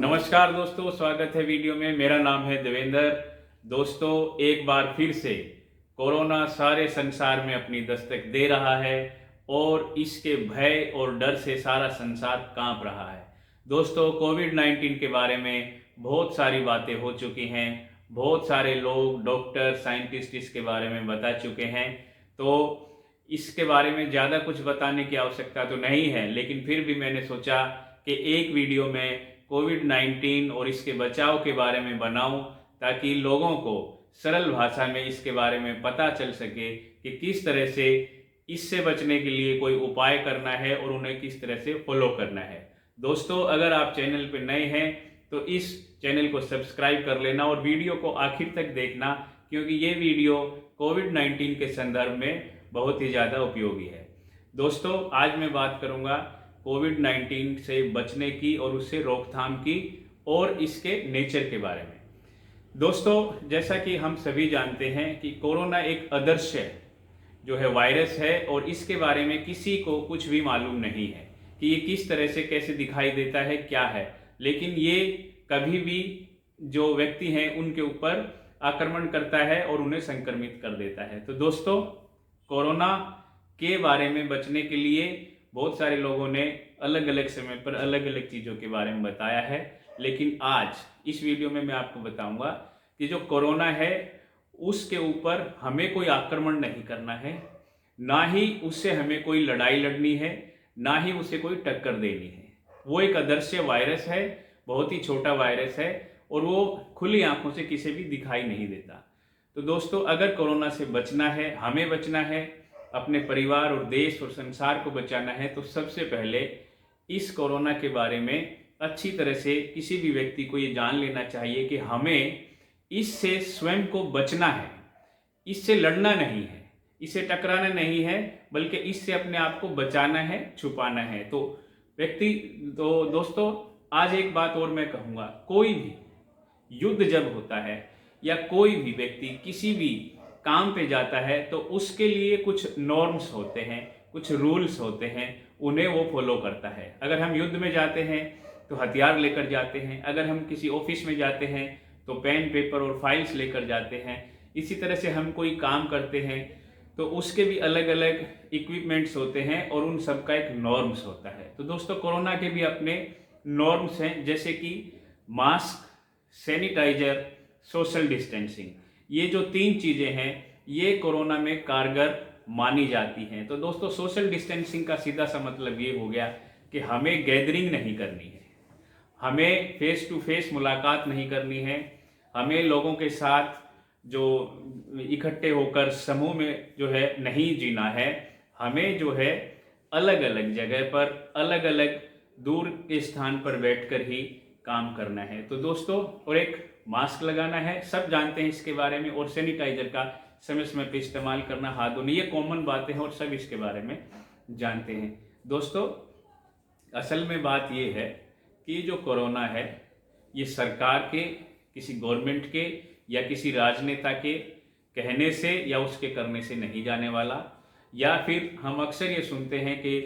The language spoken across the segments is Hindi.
नमस्कार दोस्तों, स्वागत है वीडियो में। मेरा नाम है देवेंद्र। दोस्तों, एक बार फिर से कोरोना सारे संसार में अपनी दस्तक दे रहा है और इसके भय और डर से सारा संसार कांप रहा है। दोस्तों, कोविड-19 के बारे में बहुत सारी बातें हो चुकी हैं। बहुत सारे लोग, डॉक्टर, साइंटिस्ट इसके बारे में बता चुके हैं। तो इसके बारे में ज़्यादा कुछ बताने की आवश्यकता तो नहीं है, लेकिन फिर भी मैंने सोचा कि एक वीडियो में कोविड-19 और इसके बचाव के बारे में बनाऊं, ताकि लोगों को सरल भाषा में इसके बारे में पता चल सके कि किस तरह से इससे बचने के लिए कोई उपाय करना है और उन्हें किस तरह से फॉलो करना है। दोस्तों, अगर आप चैनल पर नए हैं तो इस चैनल को सब्सक्राइब कर लेना और वीडियो को आखिर तक देखना, क्योंकि ये वीडियो कोविड-19 के संदर्भ में बहुत ही ज़्यादा उपयोगी है। दोस्तों, आज मैं बात करूँगा कोविड-19 से बचने की और उससे रोकथाम की और इसके नेचर के बारे में। दोस्तों, जैसा कि हम सभी जानते हैं कि कोरोना एक अदृश्य जो है वायरस है और इसके बारे में किसी को कुछ भी मालूम नहीं है कि ये किस तरह से कैसे दिखाई देता है, क्या है। लेकिन ये कभी भी जो व्यक्ति हैं उनके ऊपर आक्रमण करता है और उन्हें संक्रमित कर देता है। तो दोस्तों, कोरोना के बारे में बचने के लिए बहुत सारे लोगों ने अलग अलग समय पर अलग अलग चीज़ों के बारे में बताया है, लेकिन आज इस वीडियो में मैं आपको बताऊंगा कि जो कोरोना है उसके ऊपर हमें कोई आक्रमण नहीं करना है, ना ही उससे हमें कोई लड़ाई लड़नी है, ना ही उसे कोई टक्कर देनी है। वो एक अदृश्य वायरस है, बहुत ही छोटा वायरस है और वो खुली आंखों से किसी भी दिखाई नहीं देता। तो दोस्तों, अगर कोरोना से बचना है, हमें बचना है, अपने परिवार और देश और संसार को बचाना है, तो सबसे पहले इस कोरोना के बारे में अच्छी तरह से किसी भी व्यक्ति को ये जान लेना चाहिए कि हमें इससे स्वयं को बचना है, इससे लड़ना नहीं है, इससे टकराना नहीं है, बल्कि इससे अपने आप को बचाना है, छुपाना है। तो दोस्तों, आज एक बात और मैं कहूँगा, कोई भी युद्ध जब होता है या कोई भी व्यक्ति किसी भी काम पे जाता है तो उसके लिए कुछ नॉर्म्स होते हैं, कुछ रूल्स होते हैं, उन्हें वो फॉलो करता है। अगर हम युद्ध में जाते हैं तो हथियार लेकर जाते हैं, अगर हम किसी ऑफिस में जाते हैं तो पेन, पेपर और फाइल्स लेकर जाते हैं। इसी तरह से हम कोई काम करते हैं तो उसके भी अलग अलग इक्विपमेंट्स होते हैं और उन सब का एक नॉर्म्स होता है। तो दोस्तों, कोरोना के भी अपने नॉर्म्स हैं, जैसे कि मास्क, सैनिटाइजर, सोशल डिस्टेंसिंग। ये जो 3 चीज़ें हैं ये कोरोना में कारगर मानी जाती हैं। तो दोस्तों, सोशल डिस्टेंसिंग का सीधा सा मतलब ये हो गया कि हमें गैदरिंग नहीं करनी है, हमें फेस टू फेस मुलाकात नहीं करनी है, हमें लोगों के साथ जो इकट्ठे होकर समूह में जो है नहीं जीना है, हमें जो है अलग अलग जगह पर, अलग अलग दूर के स्थान पर बैठकर ही काम करना है। तो दोस्तों, और एक मास्क लगाना है, सब जानते हैं इसके बारे में, और सैनिटाइजर का समय समय पर इस्तेमाल करना, हाथ धोने, ये कॉमन बातें हैं और सब इसके बारे में जानते हैं। दोस्तों, असल में बात ये है कि जो कोरोना है ये सरकार के, किसी गवर्नमेंट के या किसी राजनेता के कहने से या उसके करने से नहीं जाने वाला। या फिर हम अक्सर ये सुनते हैं कि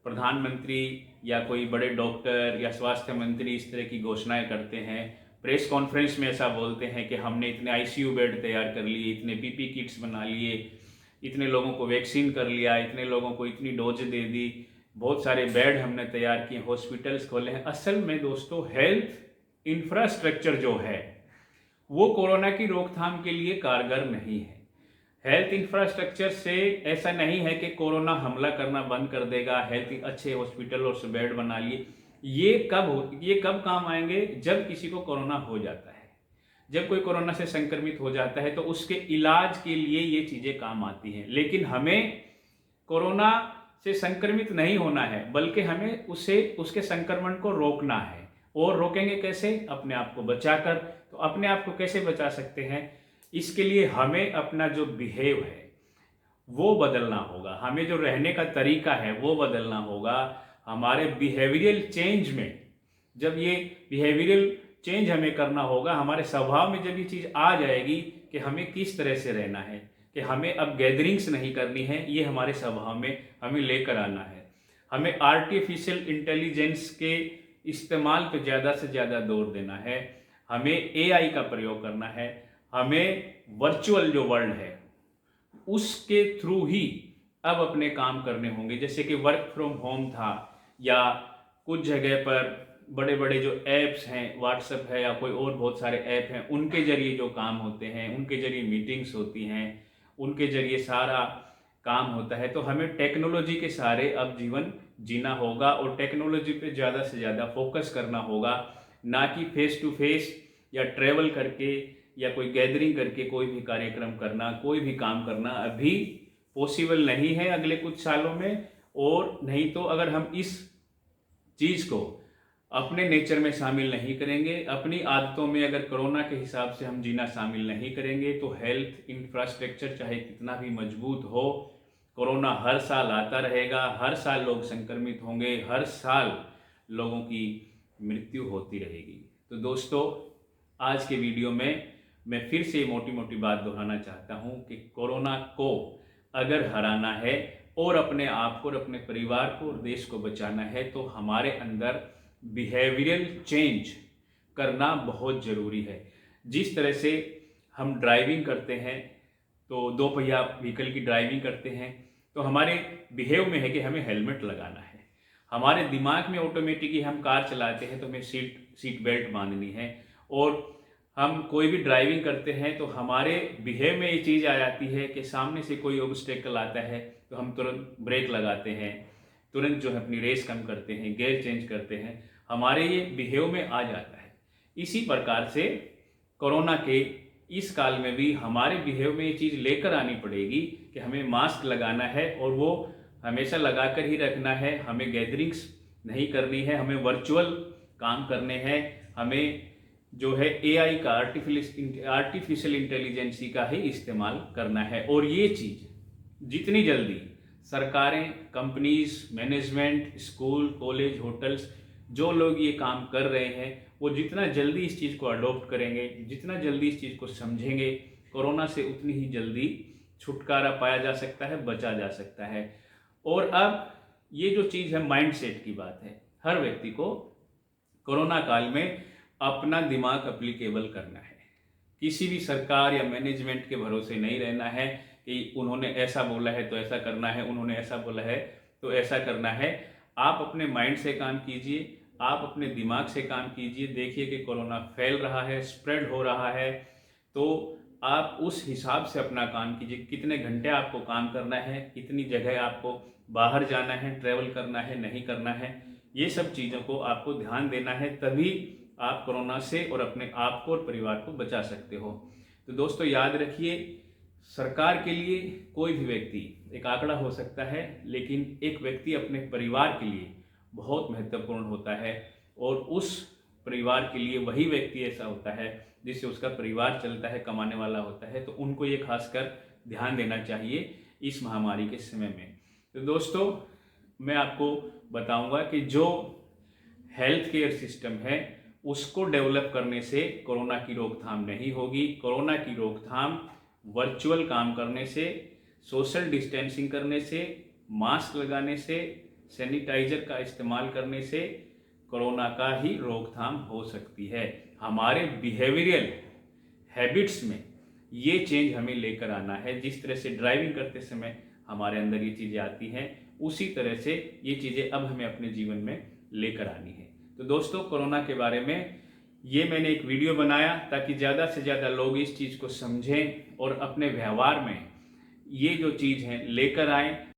प्रधानमंत्री या कोई बड़े डॉक्टर या स्वास्थ्य मंत्री इस तरह की घोषणाएं करते हैं, प्रेस कॉन्फ्रेंस में ऐसा बोलते हैं कि हमने इतने आईसीयू बेड तैयार कर लिए, इतने पीपी किट्स बना लिए, इतने लोगों को वैक्सीन कर लिया, इतने लोगों को इतनी डोज दे दी, बहुत सारे बेड हमने तैयार किए, हॉस्पिटल्स खोले हैं। असल में दोस्तों, हेल्थ इंफ्रास्ट्रक्चर जो है वो कोरोना की रोकथाम के लिए कारगर नहीं है। हेल्थ इंफ्रास्ट्रक्चर से ऐसा नहीं है कि कोरोना हमला करना बंद कर देगा, हेल्थ अच्छे हॉस्पिटल और बेड बना लिए। ये कब काम आएंगे? जब किसी को कोरोना हो जाता है, जब कोई कोरोना से संक्रमित हो जाता है तो उसके इलाज के लिए ये चीज़ें काम आती हैं। लेकिन हमें कोरोना से संक्रमित नहीं होना है, बल्कि हमें उसके संक्रमण को रोकना है। और रोकेंगे कैसे? अपने आप को बचाकर। तो अपने आप को कैसे बचा सकते हैं? इसके लिए हमें अपना जो बिहेव है वो बदलना होगा, हमें जो रहने का तरीका है वो बदलना होगा। हमारे बिहेवियरल चेंज में, जब ये बिहेवियरल चेंज हमें करना होगा, हमारे स्वभाव में जब ये चीज़ आ जाएगी कि हमें किस तरह से रहना है, कि हमें अब गैदरिंग्स नहीं करनी है, ये हमारे स्वभाव में हमें लेकर आना है। हमें आर्टिफिशियल इंटेलिजेंस के इस्तेमाल पे ज़्यादा से ज़्यादा जोर देना है, हमें एआई का प्रयोग करना है, हमें वर्चुअल जो वर्ल्ड है उसके थ्रू ही अब अपने काम करने होंगे। जैसे कि वर्क फ्रॉम होम था, या कुछ जगह पर बड़े बड़े जो ऐप्स हैं, व्हाट्सएप है या कोई और बहुत सारे ऐप हैं, उनके जरिए जो काम होते हैं, उनके जरिए मीटिंग्स होती हैं, उनके जरिए सारा काम होता है। तो हमें टेक्नोलॉजी के सहारे अब जीवन जीना होगा और टेक्नोलॉजी पे ज़्यादा से ज़्यादा फोकस करना होगा, ना कि फेस टू फेस या ट्रैवल करके या कोई गैदरिंग करके कोई भी कार्यक्रम करना, कोई भी काम करना अभी पॉसिबल नहीं है अगले कुछ सालों में। और नहीं तो अगर हम इस चीज़ को अपने नेचर में शामिल नहीं करेंगे, अपनी आदतों में अगर कोरोना के हिसाब से हम जीना शामिल नहीं करेंगे, तो हेल्थ इंफ्रास्ट्रक्चर चाहे कितना भी मजबूत हो, कोरोना हर साल आता रहेगा, हर साल लोग संक्रमित होंगे, हर साल लोगों की मृत्यु होती रहेगी। तो दोस्तों, आज के वीडियो में मैं फिर से मोटी मोटी बात दोहराना चाहता हूँ कि कोरोना को अगर हराना है और अपने आप को और अपने परिवार को और देश को बचाना है, तो हमारे अंदर बिहेवियरल चेंज करना बहुत ज़रूरी है। जिस तरह से हम ड्राइविंग करते हैं, तो दो पहिया व्हीकल की ड्राइविंग करते हैं, तो हमारे बिहेव में है कि हमें हेलमेट लगाना है। हमारे दिमाग में ऑटोमेटिकली हम कार चलाते हैं तो हमें सीट बेल्ट बांधनी है। और हम कोई भी ड्राइविंग करते हैं तो हमारे बिहेव में ये चीज़ आ जाती है कि सामने से कोई ऑब्स्टेकल आता है तो हम तुरंत ब्रेक लगाते हैं, तुरंत जो है अपनी रेस कम करते हैं, गियर चेंज करते हैं, हमारे ये बिहेव में आ जाता है। इसी प्रकार से कोरोना के इस काल में भी हमारे बिहेव में ये चीज़ लेकर आनी पड़ेगी कि हमें मास्क लगाना है और वो हमेशा लगा कर ही रखना है, हमें गैदरिंग्स नहीं करनी है, हमें वर्चुअल काम करने हैं, हमें जो है एआई का आर्टिफिशियल इंटेलिजेंसी का ही इस्तेमाल करना है। और ये चीज़ जितनी जल्दी सरकारें, companies, management, school, college, hotels, जो लोग ये काम कर रहे हैं, वो जितना जल्दी इस चीज़ को अडॉप्ट करेंगे, जितना जल्दी इस चीज़ को समझेंगे, कोरोना से उतनी ही जल्दी छुटकारा पाया जा सकता है, बचा जा सकता है। और अब ये जो चीज़ है माइंडसेट की बात है। हर व्यक्ति को कोरोना काल में अपना दिमाग एप्लीकेबल करना है। किसी भी सरकार या मैनेजमेंट के भरोसे नहीं रहना है कि उन्होंने ऐसा बोला है तो ऐसा करना है, उन्होंने ऐसा बोला है तो ऐसा करना है। आप अपने माइंड से काम कीजिए, आप अपने दिमाग से काम कीजिए। देखिए कि कोरोना फैल रहा है, स्प्रेड हो रहा है, तो आप उस हिसाब से अपना काम कीजिए। कितने घंटे आपको काम करना है, कितनी जगह आपको बाहर जाना है, ट्रैवल करना है, नहीं करना है, ये सब चीज़ों को आपको ध्यान देना है, तभी आप कोरोना से और अपने आप को और परिवार को बचा सकते हो। तो दोस्तों, याद रखिए, सरकार के लिए कोई भी व्यक्ति एक आंकड़ा हो सकता है, लेकिन एक व्यक्ति अपने परिवार के लिए बहुत महत्वपूर्ण होता है। और उस परिवार के लिए वही व्यक्ति ऐसा होता है जिससे उसका परिवार चलता है, कमाने वाला होता है। तो उनको ये खासकर ध्यान देना चाहिए इस महामारी के समय में। तो दोस्तों, मैं आपको बताऊंगा कि जो हेल्थ केयर सिस्टम है उसको डेवलप करने से कोरोना की रोकथाम नहीं होगी। कोरोना की रोकथाम वर्चुअल काम करने से, सोशल डिस्टेंसिंग करने से, मास्क लगाने से, सैनिटाइजर का इस्तेमाल करने से कोरोना का ही रोकथाम हो सकती है। हमारे बिहेवियरल हैबिट्स में ये चेंज हमें लेकर आना है। जिस तरह से ड्राइविंग करते समय हमारे अंदर ये चीज़ें आती हैं, उसी तरह से ये चीज़ें अब हमें अपने जीवन में लेकर आनी है। तो दोस्तों, कोरोना के बारे में ये मैंने एक वीडियो बनाया ताकि ज़्यादा से ज़्यादा लोग इस चीज़ को समझें और अपने व्यवहार में ये जो चीज़ है लेकर आएँ।